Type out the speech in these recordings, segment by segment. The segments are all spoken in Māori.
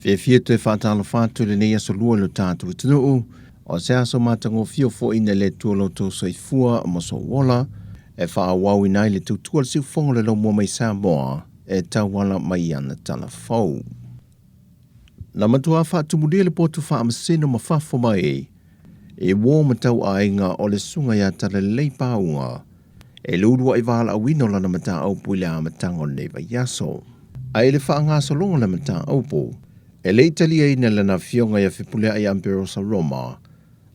Fia te whātala whātu le nei aso lua lo tātu tunuu, o se aso mātango fio fo ina le tualoto soifua mo so wola, e wha wau inai le tutua le siufongo le lo mua mai Sāmoa, e tauwala mai ana tala fau. Na matua whātu mudia le potu wha amasino ma whafo mai, e wō matau ainga o le sunga ya tala le leipaunga, e lurua i wala awino lana mata aupu le amatango neva yaso. A ele wha ngaso longa le mata aupu, e le italia ina lana fionga ya whipulea i Amperosa Roma,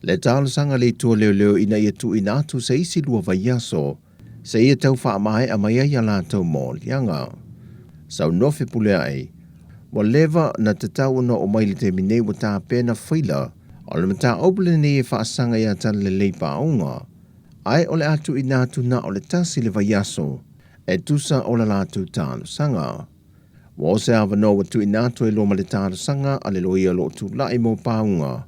le tālu sanga le tua leo leo ina ia tu ina atu se isi lua vaiaso, se ia tau wha amae a mai ia la tau mō lianga. Sau no whipulea ai, wa leva na te tau no o mai le te minei wa tā pēna whaila, o le mata opule ni e wha asanga ia tala le leipa aunga, ai o le atu ina atu na o le tasi le vaiaso, e tusa o le latu tālu sanga. Wa o se awa no watu inatu e loma le tāra sanga a le loia lo tu lai mo paunga.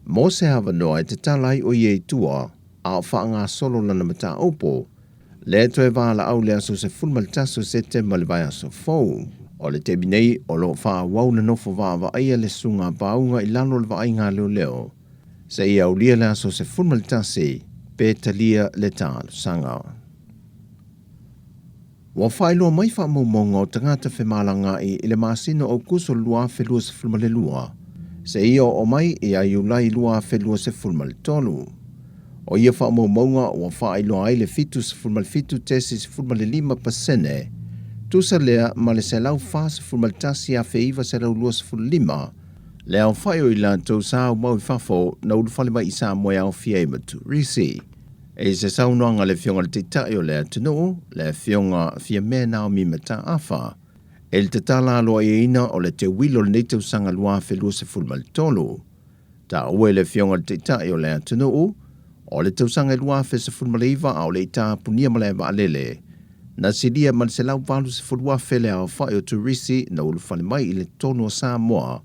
Mo se awa no e te talai o ye tua a o whaanga solo lana mata opo. Le to e wala au le aso se fulma le taso se te ma le vai aso fau. O le te binei o lo wha wau na nofo wa aia le sunga paunga i lalo le wa ainga leo leo. Se ia au lia le aso se fulma le tasi pe talia le tāra sanga. Wa whaeloa mai wha maumonga o tangata whemalanga i le masino o kuso lua whelua se fulma le lua. Se ia o mai e a iulai lua whelua se fulma le tolu. O ia wha maumonga o whaeloa ai le fitu se fulma le fitu tesi se fulma le 5%. Tusa lea ma le se lau wha se fulma le tasi a wheiva se lau lua se fulma 5. Lea o whaeo i lantou sa o mau i whafo na ulufale mai i Sāmoa o fia matu risi. E se saunoanga le fionga le te tai o lea tunu, le fionga fia mea nao mi mata awha. E le te tala aloa e ina o le te wilo le neitau sanga lua whelua se fulma le tolu. Ta ue le fionga le te tai o lea tunu, o le tausanga lua whe se fulma le iwa au le ita punia ma le wa alele. Na sidia ma le se lau walu se fulua whele au whae o turisi na ulufane mai i le tonu o Sāmoa.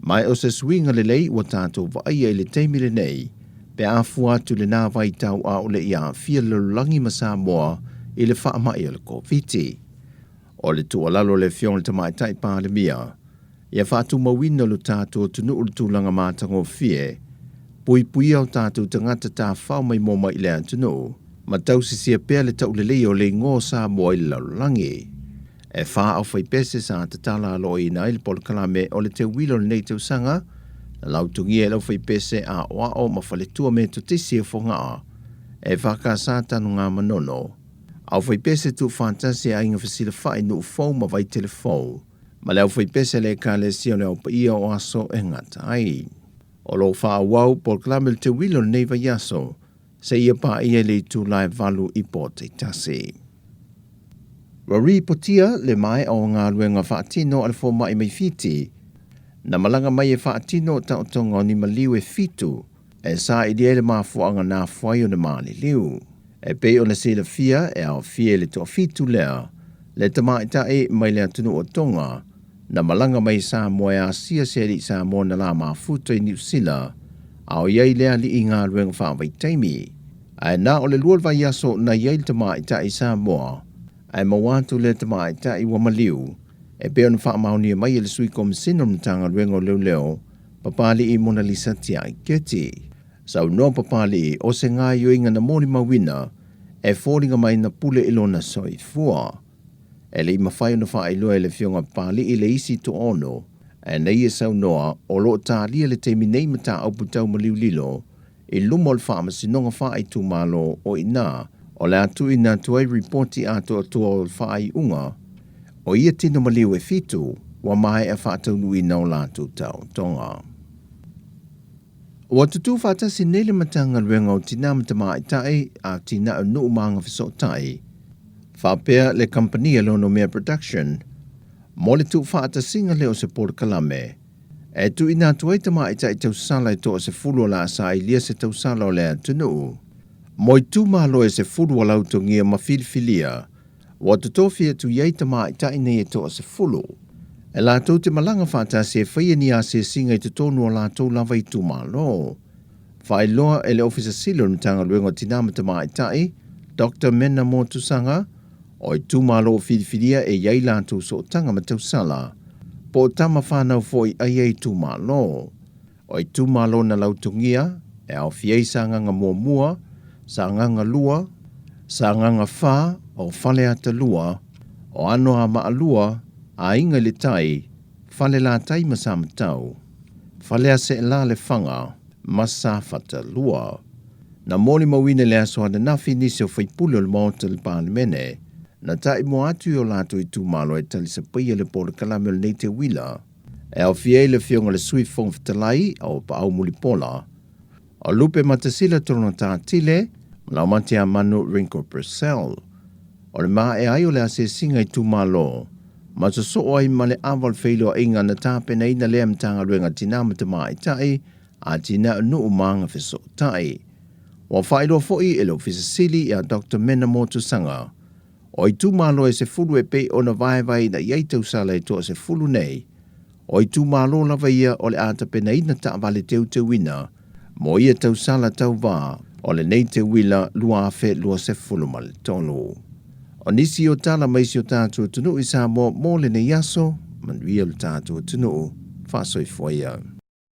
Mai o se swinga le lei wa tātou wa aia i le teimile nei. Pe a fua tu le nā vai tau a ole ia fia lalulangi ma Sāmoa i le wha mai o le kōwhiti. O le tu alalo le fiong le tamai tai pā le mia. Ia whātu mawina lo tātou tunu ulu tūlanga mātango fie. Pui au tātou tangata tā whao mai mō mai le antunu. Ma tau sisia pēr le tau le leo le ngō Sāmoa i le lalulangi. E wha au whai pese sa te tala alo i nai le polokalame o le te wilo le nei tau sanga. Na lautungi e lau whai pese a oa o ma whaletua me to tisi e whonga a. E whaka sa tanu ngā manono. Au whai pese tu fantasi a inga whasila whai nu ufau ma vai telefou. Ma leo whai pese le ka le sia leo pa ia o aso e ngata ai. O lo wha wau por klamel te wilo neiva yaso. Se ia pa ia le tu lai valu i pote tasi. Wari potia le mai o ngā luenga whaatino al fo mai mai fiti. Na malanga mai e whaatino ta o tonga o ni maliu e fitu, e sa i diele maa fuanga nā fuai o na maali liu. E pei o na sila fia e au fie le toa fitu lea, le tama ita e mai lea tunu o tonga, na malanga mai Sāmoa e a sia seri Sāmoa na la maa futo i New Zealand, au iei lea li i ngā ruenga whaavai taimi. Ai nā o le lual vai aso na iei le tama ita i Sāmoa, ai mawatu le tama ita i wamaliu, e peo na wha mauni mai e le sui komisino mtanga ruengo leo leo, papali i Mona Lisa tia i keti. Sau no papali o se ngā yoinga na moni mawina, e fōringa mai na pule ilona soi fua. E le ima whai na wha iloa e le fionga pali i le isi to ono, e nei e sau noa o lo tā lia le te minei mata au putau maliu lilo, i lumo le wha masinonga wha i tu malo o ina, o le atu ina tuai reporti ato atua o le wha i unga, o ia tino maliu e fitu, wa mai e whātau nui nau lātu tau tonga. O tutu whātasi nele matanga ruenga o tina matama i tae a tina o nuu maanga whiso tae. Whapea le company Lono Mea Production, mo le tu whātasinga leo se polokalame. E tu ina tuai tama i tae tau sala i toa se fulu la sa i lia se tau sala o lea tunu. Mo i tu malo e se fulu o lautongia ma filfilia, wa tutofia tu iei tama i tae nei e toa se fulu. E lātou te malanga whātā se whaia ni a se singa i te tonu o lātou lawa i tu malo. Whai loa e le ofisa silo mtanga luengo tinamata mai tai, Dr. Mena Motusanga, o i tu malo o whiriwhiria e iei lātou so tanga ma tau sala. po tama whanau foi ai ei tūmalo. O i tūmalo na lautungia, e au fiei sa nganga mua, sa nganga lua, sa nganga wha, o whale ata lua, o ano a maalua, a inga le tai, whale la tai masamatau. Whale a se la le whanga, masa whata lua. Na moni mawine le aso na nafi nisi o whaipulo le maota le pānemene, na tai mo atu o lato i tūmalo e tali sa paia le pole kalame le neite wila, e au fiei le fionga le sui fong fitalai au pa au muli pola, o lupe matasila torona tātile, lau mati a manu Rinko Purcell. O le maa e ai o le ase singa i tūmalo, ma so so ai ma le aval feilo a inga na tāpena ina lea mtanga ruenga tina matama i tai, a tina nu umanga fiso tai. Wa whaeroa foi e lo fisasili a Dr. Mena Motu Sanga. O i tūmalo e se fulu e pe o na vai na iei tausala e toa se fulu nei. O i tūmalo lava ia o le ata pena ina ta vale teu wina. Mo ia tausala tau vā o le nei te wila lua afe lua se fulu mal tonu. O nisi o tala maisi o tātua tunu i Sāmoa mō le ne yaso, man ria le tātua tunu, whasoi fwaya.